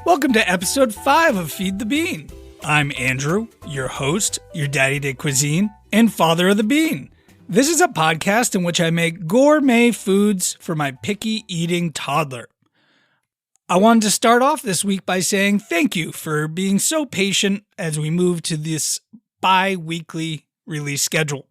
Welcome to episode 5 of Feed the Bean. I'm Andrew, your host, your daddy de cuisine, and father of the bean. This is a podcast in which I make gourmet foods for my picky eating toddler. I wanted to start off this week by saying thank you for being so patient as we move to this bi-weekly release schedule.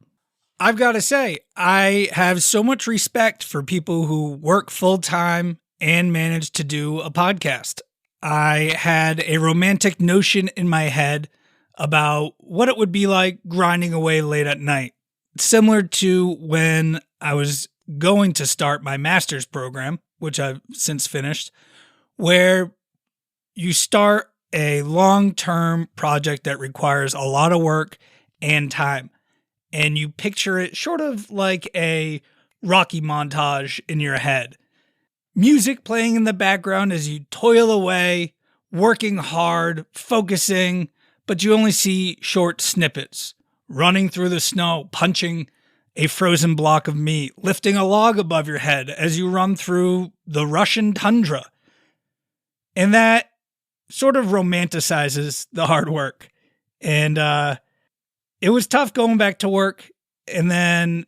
I've got to say, I have so much respect for people who work full-time and manage to do a podcast. I had a romantic notion in my head about what it would be like grinding away late at night, similar to when I was going to start my master's program, which I've since finished, where you start a long-term project that requires a lot of work and time, and you picture it sort of like a Rocky montage in your head. Music playing in the background as you toil away, working hard, focusing, but you only see short snippets. Running through the snow, punching a frozen block of meat, lifting a log above your head as you run through the Russian tundra. And that sort of romanticizes the hard work. And it was tough going back to work and then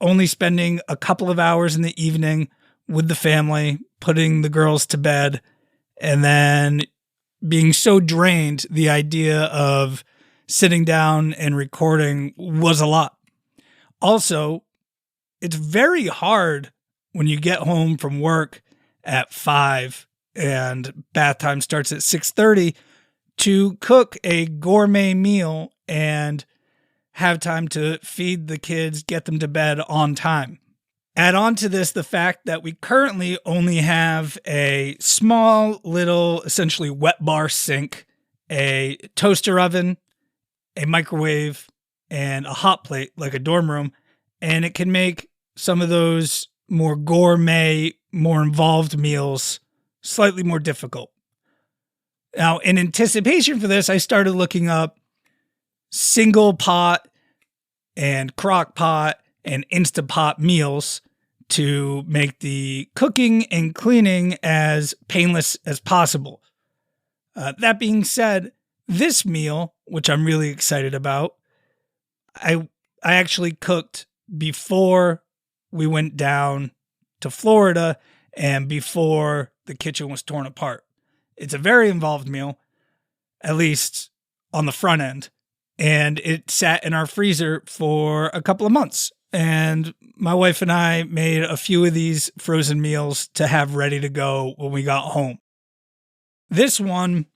only spending a couple of hours in the evening with the family, putting the girls to bed, and then being so drained, the idea of sitting down and recording was a lot. Also, it's very hard when you get home from work at 5 and bath time starts at 6:30 to cook a gourmet meal and have time to feed the kids, get them to bed on time. Add on to this the fact that we currently only have a small little, essentially wet bar sink, a toaster oven, a microwave, and a hot plate like a dorm room, and it can make some of those more gourmet, more involved meals slightly more difficult. Now, in anticipation for this, I started looking up single pot and crock pot and Instapot meals to make the cooking and cleaning as painless as possible. That being said, this meal, which I'm really excited about, I actually cooked before we went down to Florida and before the kitchen was torn apart. It's a very involved meal, at least on the front end, and it sat in our freezer for a couple of months. And my wife and I made a few of these frozen meals to have ready to go when we got home. This one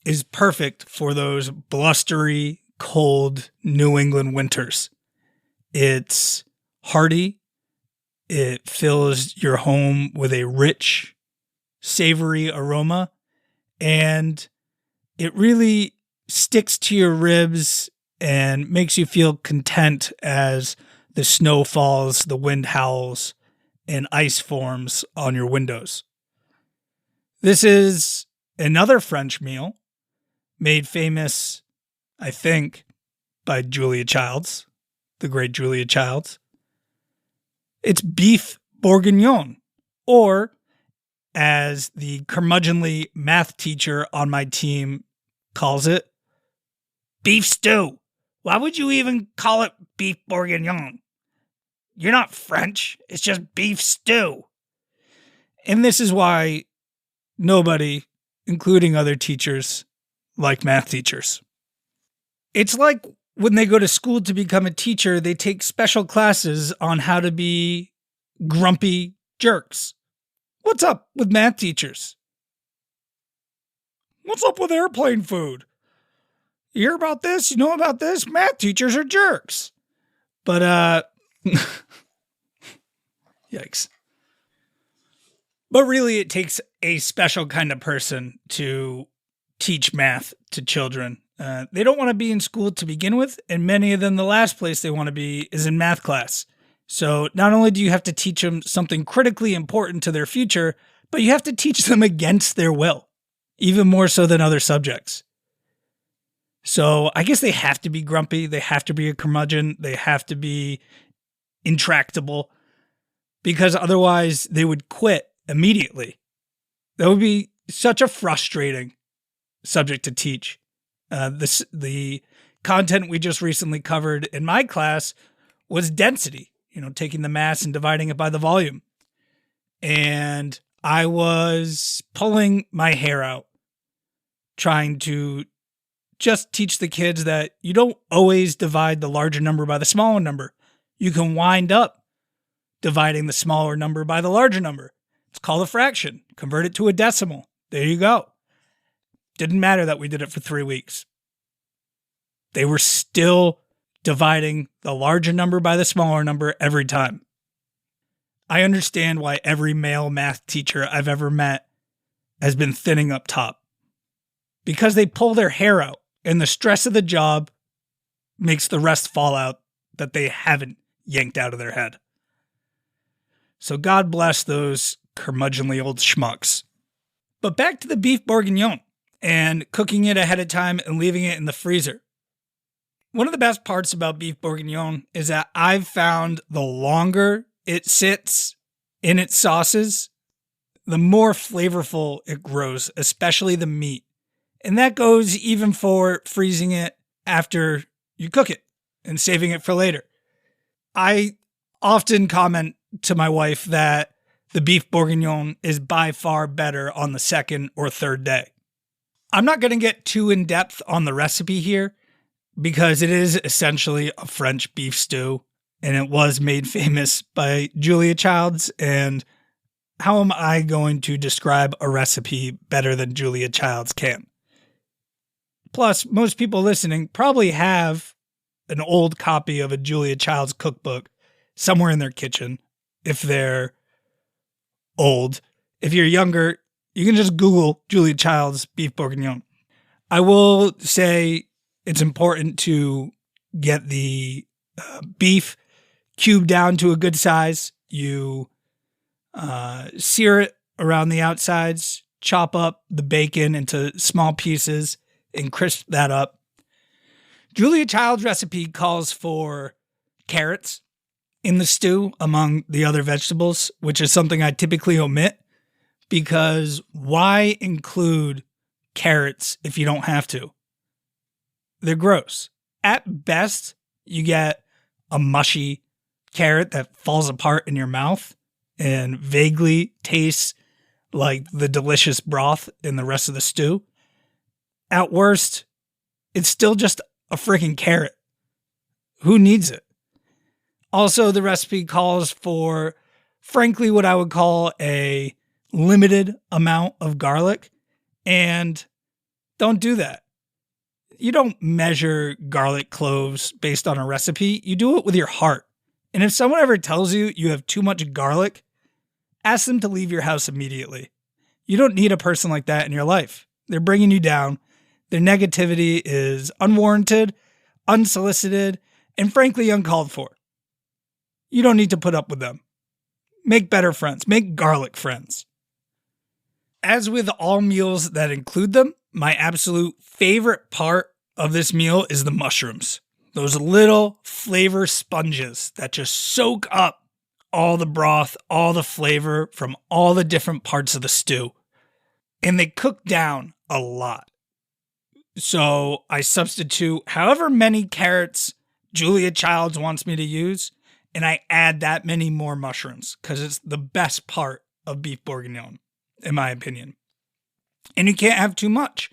is perfect for those blustery, cold New England winters. It's hearty. It fills your home with a rich, savory aroma, and it really sticks to your ribs and makes you feel content as the snow falls, the wind howls, and ice forms on your windows. This is another French meal made famous, I think, by Julia Childs, the great Julia Childs. It's Beef Bourguignon, or as the curmudgeonly math teacher on my team calls it, beef stew. Why would you even call it Beef Bourguignon? You're not French. It's just beef stew. And this is why nobody, including other teachers, like math teachers. It's like when they go to school to become a teacher, they take special classes on how to be grumpy jerks. What's up with math teachers? What's up with airplane food? You hear about this? You know about this? Math teachers are jerks. But, yikes. But really, it takes a special kind of person to teach math to children. They don't want to be in school to begin with, and many of them, the last place they want to be is in math class. So not only do you have to teach them something critically important to their future, but you have to teach them against their will, even more so than other subjects. So I guess they have to be grumpy. They have to be a curmudgeon. They have to be intractable, because otherwise they would quit immediately. That would be such a frustrating subject to teach. The content we just recently covered in my class was density, taking the mass and dividing it by the volume. And I was pulling my hair out, trying to just teach the kids that you don't always divide the larger number by the smaller number. You can wind up dividing the smaller number by the larger number. It's called a fraction. Convert it to a decimal. There you go. Didn't matter that we did it for 3 weeks. They were still dividing the larger number by the smaller number every time. I understand why every male math teacher I've ever met has been thinning up top. Because they pull their hair out, and the stress of the job makes the rest fall out that they haven't yanked out of their head. So God bless those curmudgeonly old schmucks. But back to the beef bourguignon and cooking it ahead of time and leaving it in the freezer. One of the best parts about beef bourguignon is that I've found the longer it sits in its sauces, the more flavorful it grows, especially the meat. And that goes even for freezing it after you cook it and saving it for later. I often comment to my wife that the beef bourguignon is by far better on the second or third day. I'm not going to get too in depth on the recipe here because it is essentially a French beef stew and it was made famous by Julia Childs. And how am I going to describe a recipe better than Julia Childs can? Plus, most people listening probably have an old copy of a Julia Childs cookbook somewhere in their kitchen if they're old. If you're younger, you can just Google Julia Childs beef bourguignon. I will say it's important to get the beef cubed down to a good size. You sear it around the outsides, chop up the bacon into small pieces, and crisp that up. Julia Child's recipe calls for carrots in the stew among the other vegetables, which is something I typically omit because why include carrots if you don't have to? They're gross. At best, you get a mushy carrot that falls apart in your mouth and vaguely tastes like the delicious broth in the rest of the stew. At worst, it's still just a freaking carrot. Who needs it? Also, the recipe calls for, frankly, what I would call a limited amount of garlic. And don't do that. You don't measure garlic cloves based on a recipe. You do it with your heart. And if someone ever tells you you have too much garlic, ask them to leave your house immediately. You don't need a person like that in your life. They're bringing you down. Their negativity is unwarranted, unsolicited, and frankly uncalled for. You don't need to put up with them. Make better friends. Make garlic friends. As with all meals that include them, my absolute favorite part of this meal is the mushrooms. Those little flavor sponges that just soak up all the broth, all the flavor from all the different parts of the stew. And they cook down a lot. So I substitute however many carrots Julia Childs wants me to use, and I add that many more mushrooms because it's the best part of beef bourguignon, in my opinion. And you can't have too much.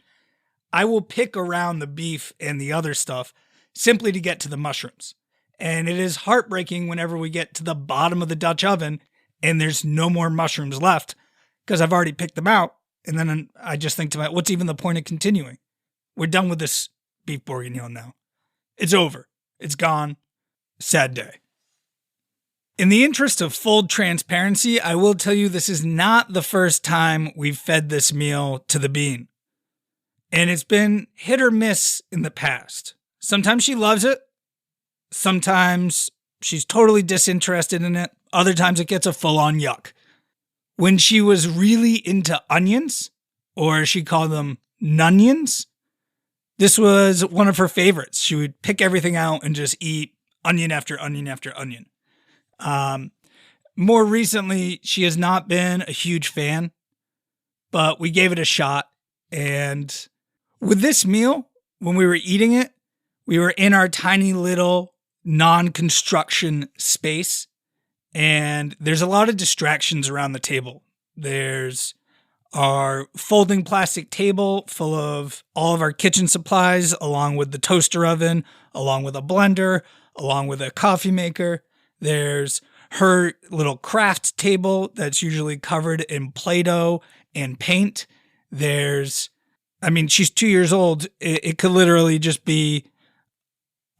I will pick around the beef and the other stuff simply to get to the mushrooms. And it is heartbreaking whenever we get to the bottom of the Dutch oven and there's no more mushrooms left because I've already picked them out. And then I just think to myself, what's even the point of continuing? We're done with this beef bourguignon now. It's over. It's gone. Sad day. In the interest of full transparency, I will tell you this is not the first time we've fed this meal to the bean. And it's been hit or miss in the past. Sometimes she loves it. Sometimes she's totally disinterested in it. Other times it gets a full-on yuck. When she was really into onions, or she called them nunions, this was one of her favorites. She would pick everything out and just eat onion after onion after onion. More recently, she has not been a huge fan, but we gave it a shot. And With this meal, when we were eating it, we were in our tiny little non-construction space, and there's a lot of distractions around the table. There's our folding plastic table full of all of our kitchen supplies, along with the toaster oven, along with a blender, along with a coffee maker. There's her little craft table that's usually covered in Play-Doh and paint. She's 2 years old. It could literally just be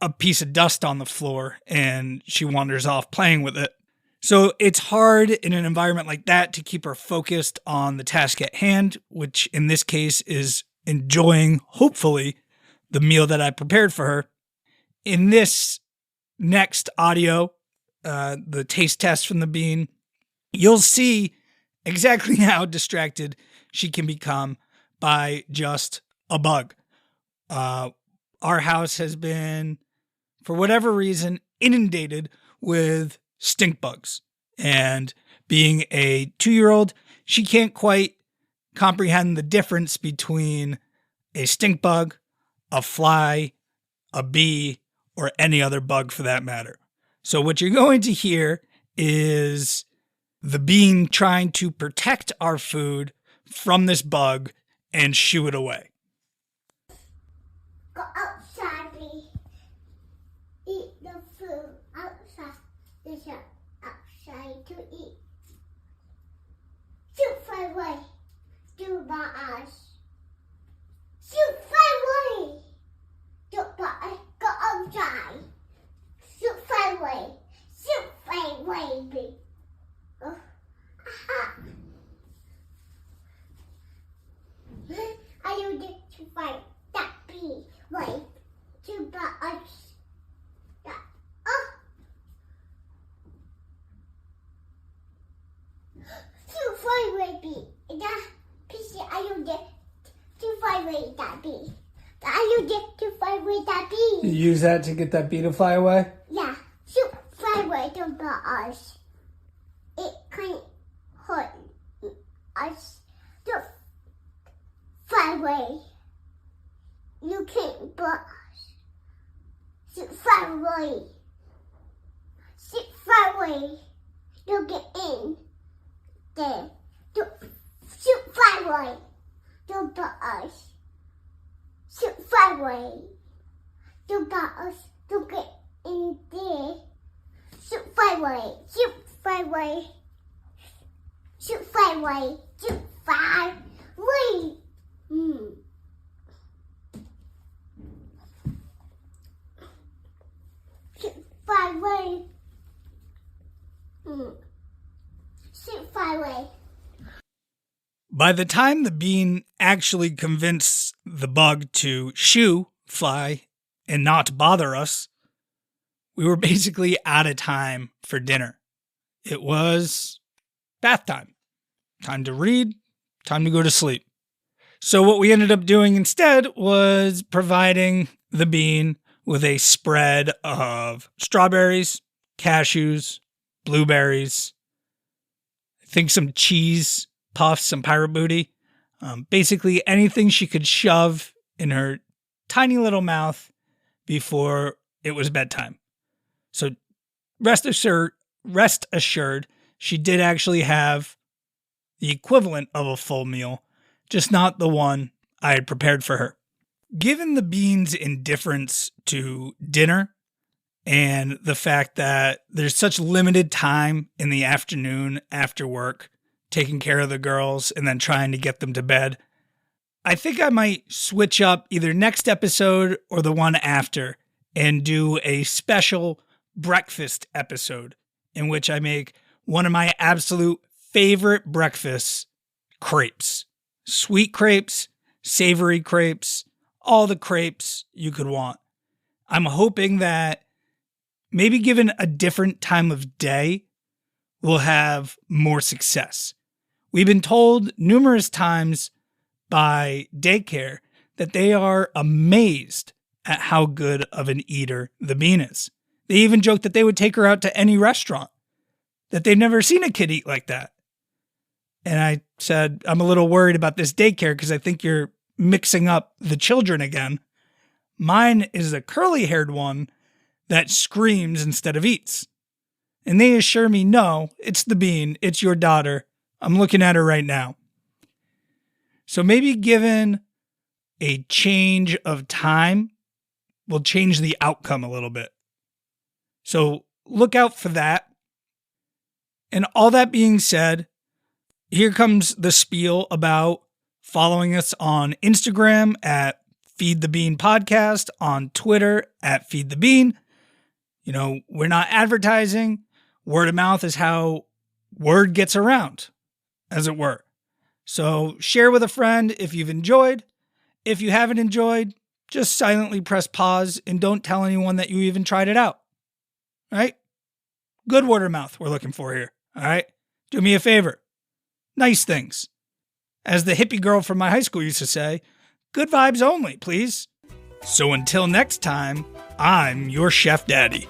a piece of dust on the floor and she wanders off playing with it. So it's hard in an environment like that to keep her focused on the task at hand, which in this case is enjoying, hopefully, the meal that I prepared for her. In this next audio, the taste test from the bean, you'll see exactly how distracted she can become by just a bug. Our house has been, for whatever reason, inundated with stink bugs. And being a 2-year-old, she can't quite comprehend the difference between a stink bug, a fly, a bee, or any other bug for that matter. So what you're going to hear is the bean trying to protect our food from this bug and shoo it away. Go outside, please. Eat the food outside. There's outside to eat. Shoot far away. Do my eyes. Shoot far away. Don't bite. Go outside. Shoot far away. Shoot far away, baby. Oh. Aha. Are you going to fight that bee? Wait, to us. Oh. Shoot far away, bee. That piece, are you going to fly away that bee? Are you going to fly away that bee? You use that to get that bee to fly away? Yeah, shoot fly away to us. It can't hurt us. Don't fly away. You can't bite us. Shoot fly away. Shoot fly away. Don't get in there. Don't shoot fly away. Don't bite us. Shoot fly away. Don't bite us. Don't get in there. Shoot fly away. Shoot fly away. Shoot fly away. Shoot fly away. Shoot fly away. Shoot fly away. By the time the bean actually convinced the bug to shoo, fly, and not bother us, we were basically out of time for dinner. It was bath time. Time to read, time to go to sleep. So what we ended up doing instead was providing the bean with a spread of strawberries, cashews, blueberries, I think some cheese puffs, some pirate booty. Basically anything she could shove in her tiny little mouth before it was bedtime. So rest assured, she did actually have the equivalent of a full meal, just not the one I had prepared for her. Given the bean's indifference to dinner and the fact that there's such limited time in the afternoon after work, taking care of the girls and then trying to get them to bed, I think I might switch up either next episode or the one after and do a special breakfast episode in which I make one of my absolute favorite breakfasts, crepes. Sweet crepes, savory crepes, all the crepes you could want. I'm hoping that maybe given a different time of day, we'll have more success. We've been told numerous times by daycare that they are amazed at how good of an eater the bean is. They even joked that they would take her out to any restaurant, that they've never seen a kid eat like that. And I said, I'm a little worried about this daycare because I think you're mixing up the children again. Mine is a curly-haired one that screams instead of eats. And they assure me, no, it's the bean. It's your daughter. I'm looking at her right now. So maybe given a change of time will change the outcome a little bit. So look out for that. And all that being said, here comes the spiel about following us on Instagram at Feed the Bean Podcast, on Twitter at Feed the Bean. You know, we're not advertising. Word of mouth is how word gets around, as it were. So share with a friend if you've enjoyed. If you haven't enjoyed, just silently press pause and don't tell anyone that you even tried it out. All right? Good word of mouth we're looking for here. All right? Do me a favor. Nice things. As the hippie girl from my high school used to say, good vibes only, please. So until next time, I'm your Chef Daddy.